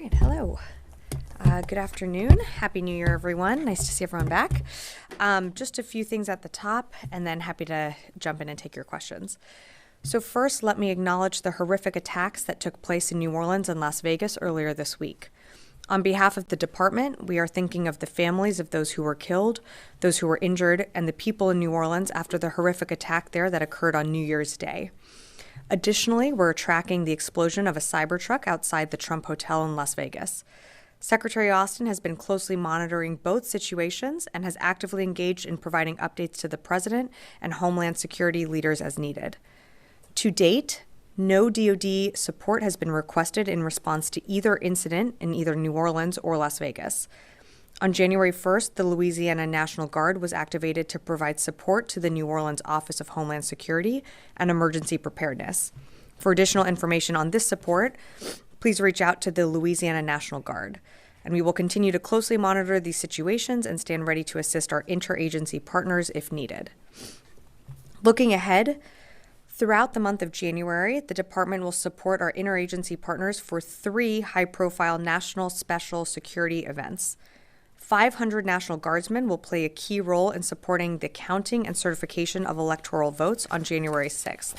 right, hello. Good afternoon. Happy New Year, everyone. Nice to see everyone back. Just a few things at the top, and then happy to jump in and take your questions. So first, let me acknowledge the horrific attacks that took place in New Orleans and Las Vegas earlier this week. On behalf of the department, we are thinking of the families of those who were killed, those who were injured, and the people in New Orleans after the horrific attack there that occurred on New Year's Day. Additionally, we're tracking the explosion of a Cybertruck outside the Trump Hotel in Las Vegas. Secretary Austin has been closely monitoring both situations and has actively engaged in providing updates to the President and Homeland Security leaders as needed. To date, no DoD support has been requested in response to either incident in either New Orleans or Las Vegas. On January 1st, the Louisiana National Guard was activated to provide support to the New Orleans Office of Homeland Security and Emergency Preparedness. For additional information on this support, please reach out to the Louisiana National Guard. And we will continue to closely monitor these situations and stand ready to assist our interagency partners if needed. Looking ahead, throughout the month of January, the department will support our interagency partners for 3 high-profile national special security events. 500 National Guardsmen will play a key role in supporting the counting and certification of electoral votes on January 6th.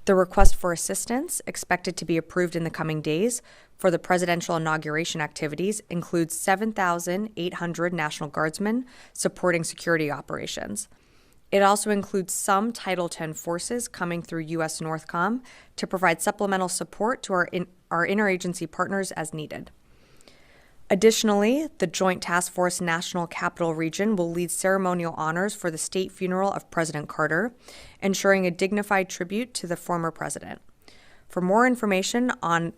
The request for assistance, expected to be approved in the coming days, for the presidential inauguration activities includes 7,800 National Guardsmen supporting security operations. It also includes some Title X forces coming through U.S. Northcom to provide supplemental support to our interagency partners as needed. Additionally, the Joint Task Force National Capital Region will lead ceremonial honors for the state funeral of President Carter, ensuring a dignified tribute to the former president. For more information on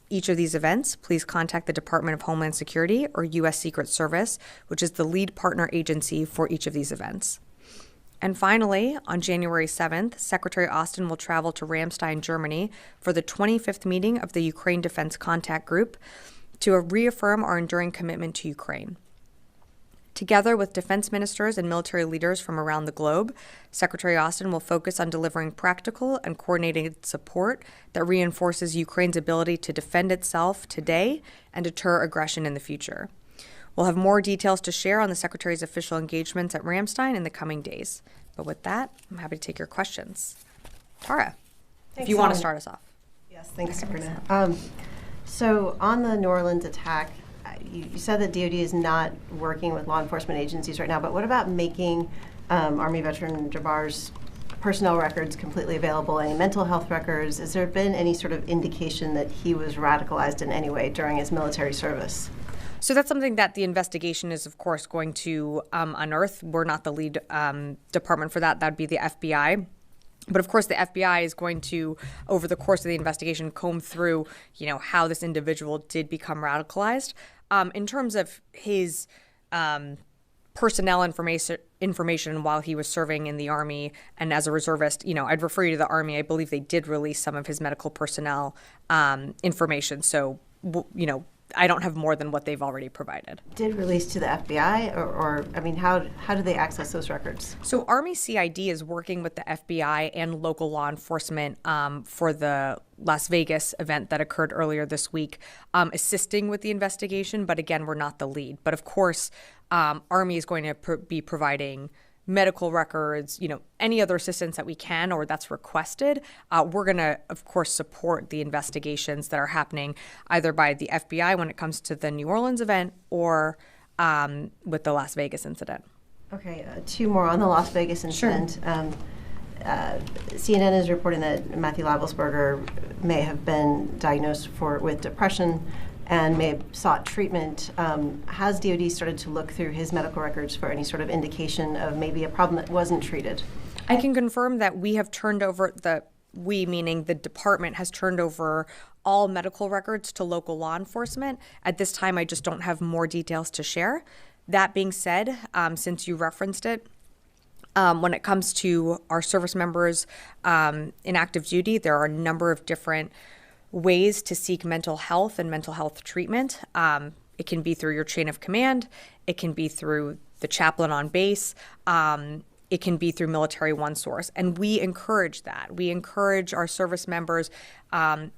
each of these events, please contact the Department of Homeland Security or U.S. Secret Service, which is the lead partner agency for each of these events. And finally, on January 7th, Secretary Austin will travel to Ramstein, Germany for the 25th meeting of the Ukraine Defense Contact Group to reaffirm our enduring commitment to Ukraine. Together with defense ministers and military leaders from around the globe, Secretary Austin will focus on delivering practical and coordinated support that reinforces Ukraine's ability to defend itself today and deter aggression in the future. We'll have more details to share on the Secretary's official engagements at Ramstein in the coming days. But with that, I'm happy to take your questions. Tara, if you want to start us off. Yes, thanks, Sabrina. So on the New Orleans attack, you said that DoD is not working with law enforcement agencies right now, but what about making Army veteran Jabbar's personnel records completely available, any mental health records? Has there been any sort of indication that he was radicalized in any way during his military service? So that's something that the investigation is, of course, going to unearth. We're not the lead department for that. That would be the FBI. But of course, the FBI is going to, over the course of the investigation, comb through, how this individual did become radicalized. In terms of his personnel information while he was serving in the Army and as a reservist, I'd refer you to the Army. I believe they did release some of his medical personnel information. So, I don't have more than what they've already provided. Did release to the FBI, or how do they access those records? So Army CID is working with the FBI and local law enforcement for the Las Vegas event that occurred earlier this week, assisting with the investigation. But again, we're not the lead. But of course, Army is going to be providing medical records, any other assistance that we can or that's requested. We're going to, of course, support the investigations that are happening either by the FBI when it comes to the New Orleans event or with the Las Vegas incident. Okay, 2 more on the Las Vegas incident. Sure. CNN is reporting that Matthew Labelsberger may have been diagnosed with depression and may have sought treatment. Has DoD started to look through his medical records for any sort of indication of maybe a problem that wasn't treated? I can confirm that we have turned over meaning the department has turned over all medical records to local law enforcement. At this time, I just don't have more details to share. That being said, since you referenced it, when it comes to our service members in active duty, there are a number of different ways to seek mental health and mental health treatment. It can be through your chain of command. It can be through the chaplain on base. it can be through Military One Source. And we encourage that. We encourage our service members,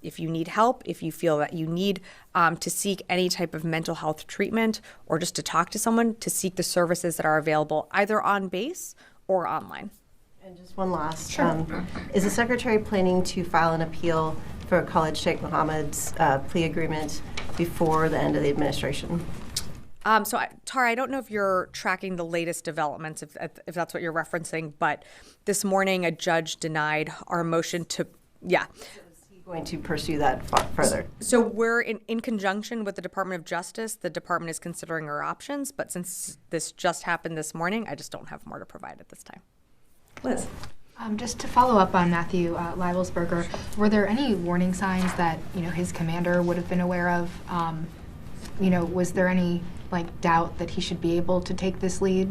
if you need help, if you feel that you need to seek any type of mental health treatment or just to talk to someone, to seek the services that are available either on base or online. And just one last. Sure. Is the Secretary planning to file an appeal for Khalid Sheikh Mohammed's plea agreement before the end of the administration? Tara, I don't know if you're tracking the latest developments, if that's what you're referencing, but this morning a judge denied our motion to, yeah. Is he going to pursue that further? So we're in conjunction with the Department of Justice. The department is considering our options, but since this just happened this morning, I just don't have more to provide at this time. Liz. Just to follow up on Matthew Labelsberger, were there any warning signs that his commander would have been aware of? Was there any doubt that he should be able to take this leave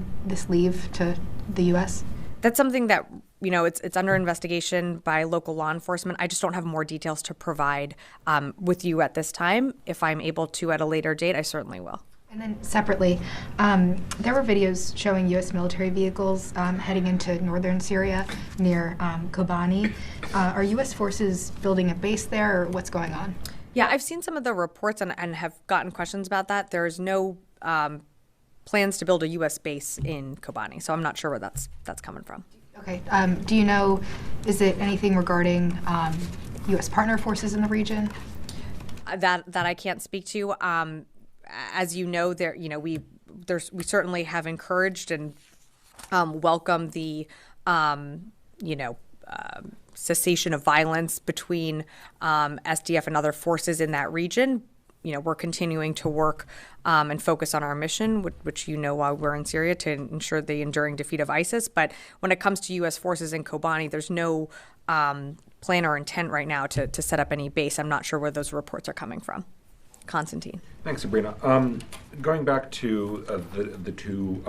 to the U.S.? That's something that it's under investigation by local law enforcement. I just don't have more details to provide with you at this time. If I'm able to at a later date, I certainly will. And then separately, there were videos showing U.S. military vehicles heading into northern Syria near Kobani. Are U.S. forces building a base there, or what's going on? Yeah, I've seen some of the reports and have gotten questions about that. There's no plans to build a U.S. base in Kobani, so I'm not sure where that's coming from. Okay. Do you know, is it anything regarding U.S. partner forces in the region? That I can't speak to. As you know, we certainly have encouraged and welcomed the cessation of violence between SDF and other forces in that region. We're continuing to work and focus on our mission, which while we're in Syria, to ensure the enduring defeat of ISIS. But when it comes to U.S. forces in Kobani, there's no plan or intent right now to set up any base. I'm not sure where those reports are coming from. Constantine. Thanks, Sabrina. Going back to the two,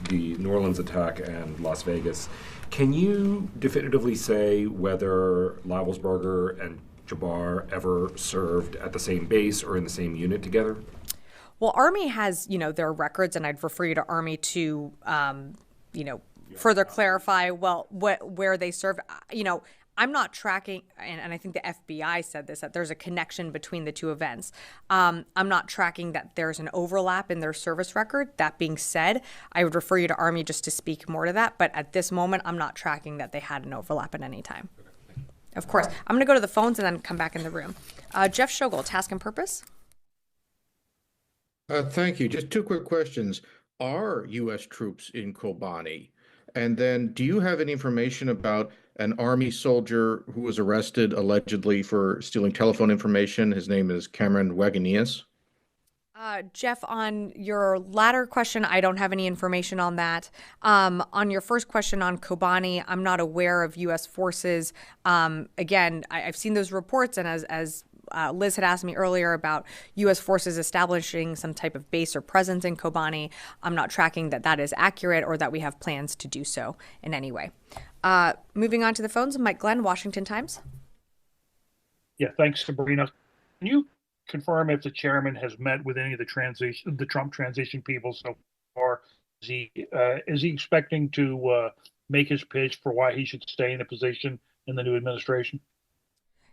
the New Orleans attack and Las Vegas, can you definitively say whether Labelsberger and Jabbar ever served at the same base or in the same unit together? Well, Army has, their records, and I'd refer you to Army to, further clarify, where they served. I'm not tracking, and I think the FBI said this, that there's a connection between the two events. I'm not tracking that there's an overlap in their service record. That being said, I would refer you to Army just to speak more to that. But at this moment, I'm not tracking that they had an overlap at any time. Of course. I'm going to go to the phones and then come back in the room. Jeff Schogel, Task and Purpose. Thank you. Just two quick questions. Are U.S. troops in Kobani? And then do you have any information about an Army soldier who was arrested allegedly for stealing telephone information? His name is Cameron Wagenius. Jeff, on your latter question, I don't have any information on that. On your first question on Kobani, I'm not aware of U.S. forces. Again, I've seen those reports, and as Liz had asked me earlier about U.S. forces establishing some type of base or presence in Kobani, I'm not tracking that is accurate or that we have plans to do so in any way. Moving on to the phones, Mike Glenn, Washington Times. Yeah, thanks, Sabrina. Can you confirm if the chairman has met with any of the Trump transition people so far? Is he expecting to make his pitch for why he should stay in a position in the new administration?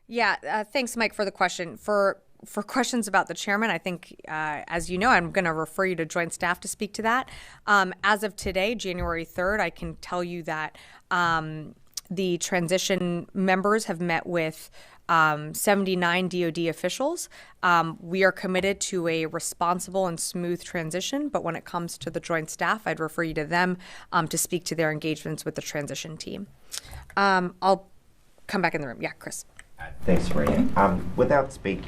Yeah, thanks, Mike, for the question. For questions about the chairman, I think, as you know, I'm going to refer you to Joint Staff to speak to that. As of today, January 3rd, I can tell you that the transition members have met with 79 DoD officials. We are committed to a responsible and smooth transition, but when it comes to the Joint Staff, I'd refer you to them to speak to their engagements with the transition team. I'll come back in the room. Yeah, Chris. Thanks, Sabrina. Without speaking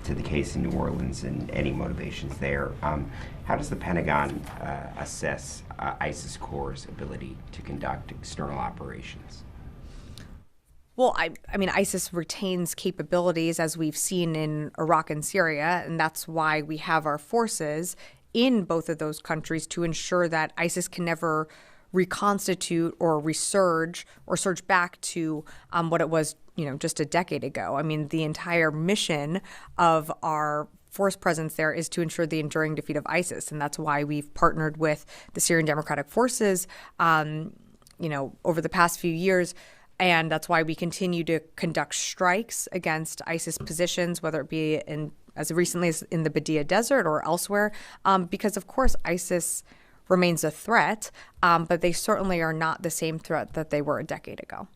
to the case in New Orleans and any motivations there, how does the Pentagon assess ISIS Corps' ability to conduct external operations? Well, I mean, ISIS retains capabilities, as we've seen in Iraq and Syria, and that's why we have our forces in both of those countries to ensure that ISIS can never reconstitute or resurge or surge back to what it was, just a decade ago. I mean, the entire mission of our force presence there is to ensure the enduring defeat of ISIS. And that's why we've partnered with the Syrian Democratic Forces, over the past few years. And that's why we continue to conduct strikes against ISIS positions, whether it be as recently as in the Badia Desert or elsewhere, because, of course, ISIS remains a threat, but they certainly are not the same threat that they were a decade ago.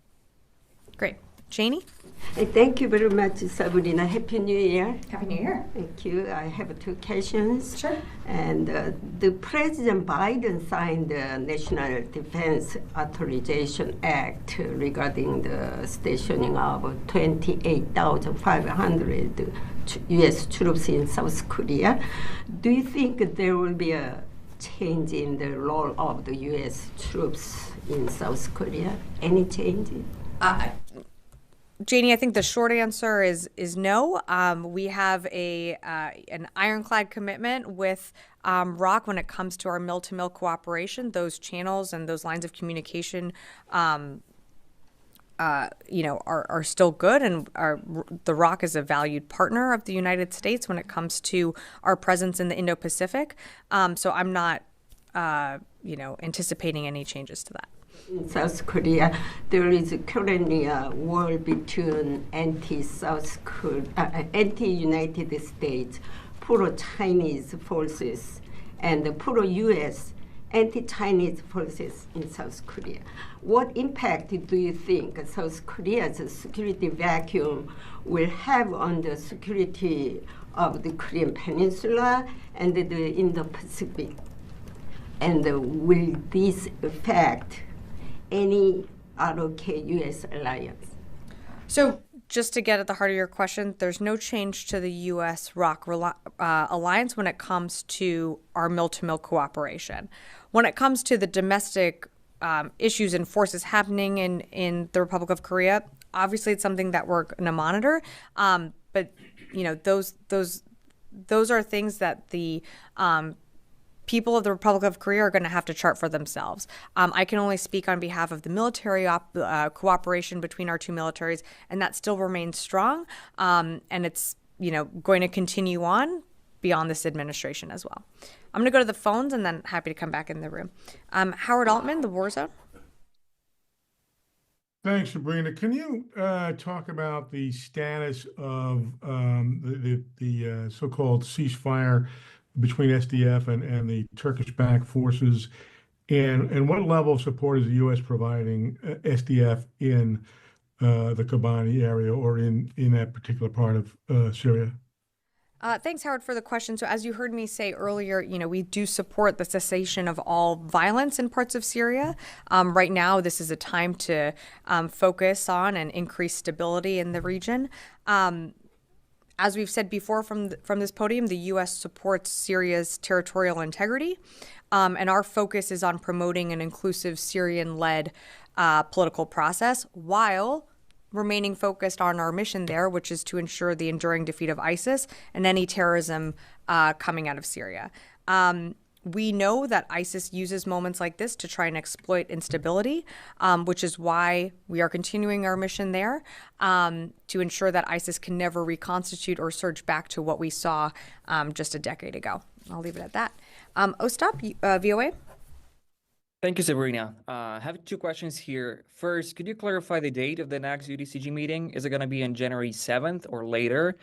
Great. Janie? Thank you very much, Sabrina. Happy New Year. Happy New Year. Thank you. I have two questions. Sure. And the President Biden signed the National Defense Authorization Act regarding the stationing of 28,500 U.S. troops in South Korea. Do you think there will be a change in the role of the U.S. troops in South Korea? Any change? Janie, I think the short answer is no. We have an ironclad commitment with ROC when it comes to our mill-to-mill cooperation. Those channels and those lines of communication, are still good, and the ROC is a valued partner of the United States when it comes to our presence in the Indo-Pacific. So I'm not, anticipating any changes to that. In South Korea, there is currently a war between anti-United States, pro-Chinese forces, and the pro-U.S. anti-Chinese forces in South Korea. What impact do you think South Korea's security vacuum will have on the security of the Korean Peninsula and the Indo-Pacific? And will this affect any ROK-U.S. alliance? So just to get at the heart of your question, there's no change to the U.S.-ROC alliance when it comes to our mill-to-mill cooperation. When it comes to the domestic issues and forces happening in the Republic of Korea, obviously it's something that we're going to monitor. But those are things that the people of the Republic of Korea are going to have to chart for themselves. I can only speak on behalf of the military cooperation between our two militaries, and that still remains strong. And it's going to continue on beyond this administration as well. I'm going to go to the phones and then happy to come back in the room. Howard Altman, the War Zone. Thanks, Sabrina. Can you talk about the status of the so-called ceasefire between SDF and the Turkish-backed forces, and what level of support is the U.S. providing SDF in the Kobani area or in that particular part of Syria? Thanks, Howard, for the question. So as you heard me say earlier, we do support the cessation of all violence in parts of Syria. Right now, this is a time to focus on and increase stability in the region. As we've said before from this podium, the U.S. supports Syria's territorial integrity, and our focus is on promoting an inclusive Syrian-led political process while remaining focused on our mission there, which is to ensure the enduring defeat of ISIS and any terrorism coming out of Syria. We know that ISIS uses moments like this to try and exploit instability, which is why we are continuing our mission there to ensure that ISIS can never reconstitute or surge back to what we saw just a decade ago. I'll leave it at that. Ostap, VOA. Thank you, Sabrina. I have two questions here. First, could you clarify the date of the next UDCG meeting? Is it going to be on January 7th or later?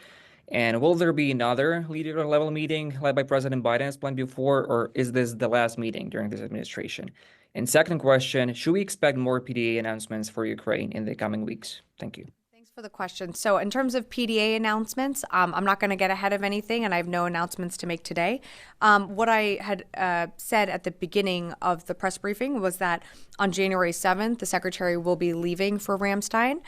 And will there be another leader-level meeting led by President Biden as planned before, or is this the last meeting during this administration? And second question, should we expect more PDA announcements for Ukraine in the coming weeks? Thank you. Thanks for the question. So in terms of PDA announcements, I'm not going to get ahead of anything, and I have no announcements to make today. What I had said at the beginning of the press briefing was that on January 7th, the Secretary will be leaving for Ramstein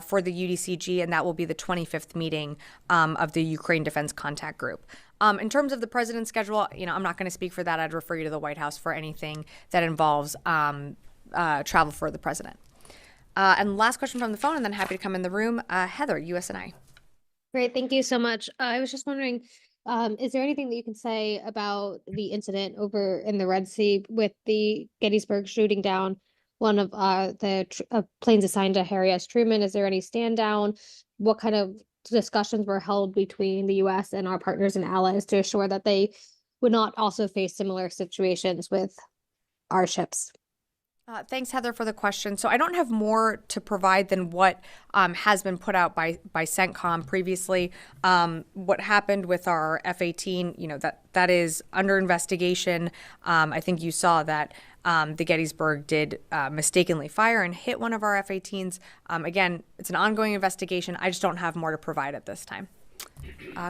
for the UDCG, and that will be the 25th meeting of the Ukraine Defense Contact Group. In terms of the president's schedule, I'm not going to speak for that. I'd refer you to the White House for anything that involves travel for the president. And last question from the phone, and then happy to come in the room. Heather, USNI. Great, thank you so much. I was just wondering, is there anything that you can say about the incident over in the Red Sea with the Gettysburg shooting down one of the planes assigned to Harry S. Truman? Is there any stand down? What kind of discussions were held between the U.S. and our partners and allies to assure that they would not also face similar situations with our ships? Thanks, Heather, for the question. So I don't have more to provide than what has been put out by CENTCOM previously. What happened with our F-18, that is under investigation. I think you saw that the Gettysburg did mistakenly fire and hit one of our F-18s. Again, it's an ongoing investigation. I just don't have more to provide at this time.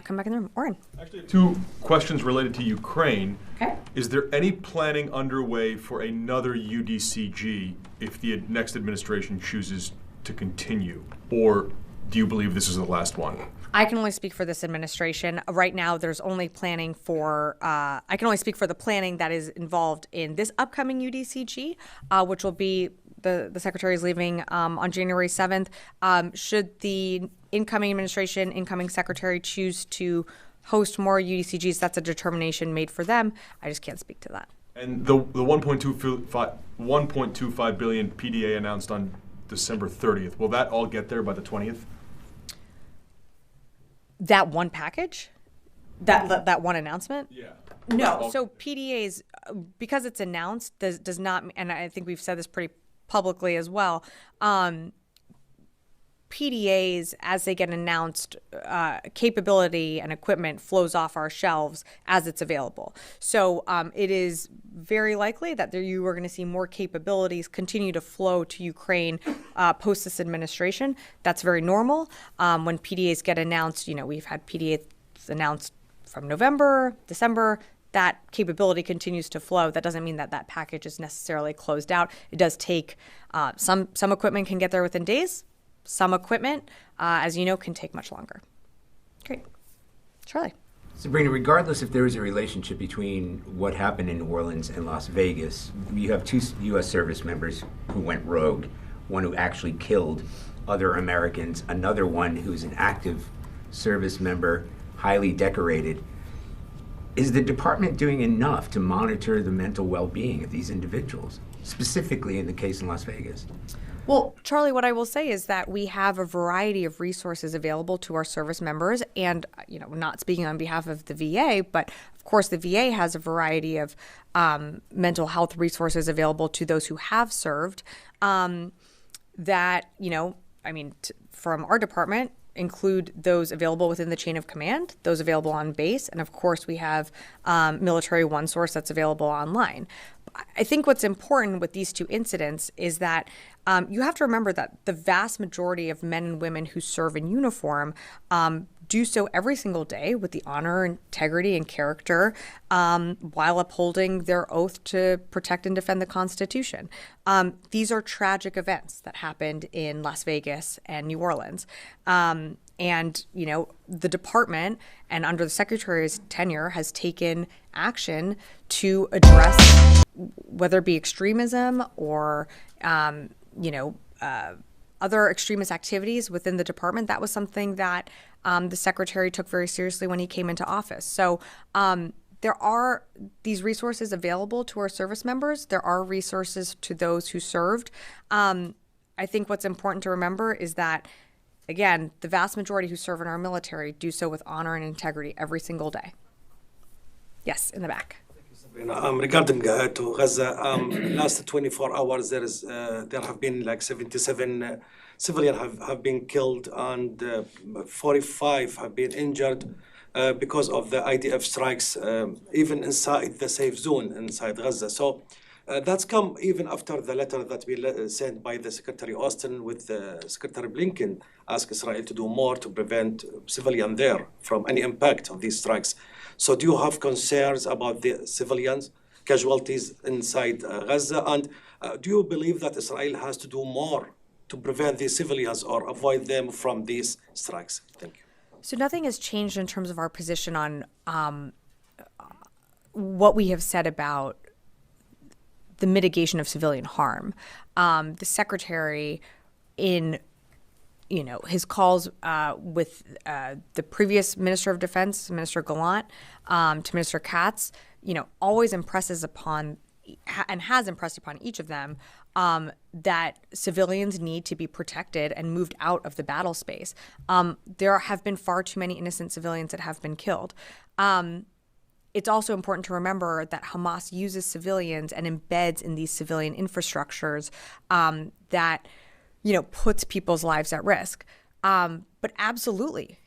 Come back in the room. Oren. Actually, two questions related to Ukraine. Okay. Is there any planning underway for another UDCG if the next administration chooses to continue? Or do you believe this is the last one? I can only speak for this administration. Right now, there's only planning for, I can only speak for the planning that is involved in this upcoming UDCG, which will be, the Secretary is leaving on January 7th. Should the incoming administration, incoming Secretary choose to host more UDCGs, that's a determination made for them. I just can't speak to that. And the 1.25 billion PDA announced on December 30th, will that all get there by the 20th? That one package? That one announcement? Yeah. No. So PDAs, because it's announced, does not, and I think we've said this pretty publicly as well, PDAs, as they get announced, capability and equipment flows off our shelves as it's available. So it is very likely that you are going to see more capabilities continue to flow to Ukraine post this administration. That's very normal. When PDAs get announced, we've had PDAs announced from November, December. That capability continues to flow. That doesn't mean that that package is necessarily closed out. It does take some equipment can get there within days. Some equipment, as you know, can take much longer. Great. Charlie. Sabrina, regardless if there is a relationship between what happened in New Orleans and Las Vegas, you have two U.S. service members who went rogue, one who actually killed other Americans, another one who's an active service member, highly decorated. Is the department doing enough to monitor the mental well-being of these individuals, specifically in the case in Las Vegas? Well, Charlie, what I will say is that we have a variety of resources available to our service members, and not speaking on behalf of the VA, but of course the VA has a variety of mental health resources available to those who have served. From our department, include those available within the chain of command, those available on base, and of course we have Military One Source that's available online. I think what's important with these two incidents is that you have to remember that the vast majority of men and women who serve in uniform do so every single day with the honor, integrity, and character while upholding their oath to protect and defend the Constitution. These are tragic events that happened in Las Vegas and New Orleans. The department, and under the Secretary's tenure, has taken action to address whether it be extremism or other extremist activities within the department. That was something that the Secretary took very seriously when he came into office. So there are these resources available to our service members. There are resources to those who served. I think what's important to remember is that, again, the vast majority who serve in our military do so with honor and integrity every single day. Yes, in the back. Regarding to Gaza, last 24 hours there have been like 77 civilians have been killed and 45 have been injured because of the IDF strikes, even inside the safe zone inside Gaza. So that's come even after the letter that we sent by the Secretary Austin with Secretary Blinken, ask Israel to do more to prevent civilians there from any impact of these strikes. So do you have concerns about the civilians, casualties inside Gaza? And do you believe that Israel has to do more to prevent these civilians or avoid them from these strikes? Thank you. So nothing has changed in terms of our position on what we have said about the mitigation of civilian harm. The Secretary, in his calls with the previous Minister of Defense, Minister Gallant, to Minister Katz, always impresses upon and has impressed upon each of them that civilians need to be protected and moved out of the battle space. There have been far too many innocent civilians that have been killed. It's also important to remember that Hamas uses civilians and embeds in these civilian infrastructures that, puts people's lives at risk. But absolutely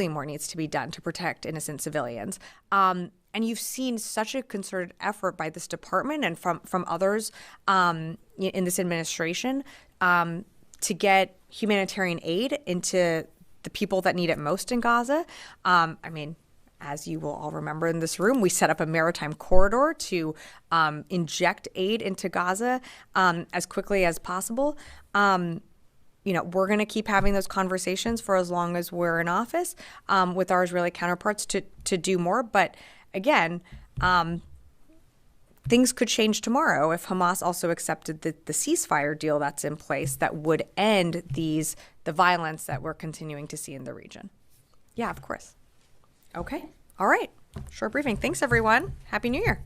more needs to be done to protect innocent civilians. And you've seen such a concerted effort by this department and from others in this administration to get humanitarian aid into the people that need it most in Gaza. As you will all remember in this room, we set up a maritime corridor to inject aid into Gaza as quickly as possible. We're going to keep having those conversations for as long as we're in office with our Israeli counterparts to do more. But again, things could change tomorrow if Hamas also accepted the ceasefire deal that's in place that would end the violence that we're continuing to see in the region. Yeah, of course. Okay. All right. Short briefing. Thanks, everyone. Happy New Year.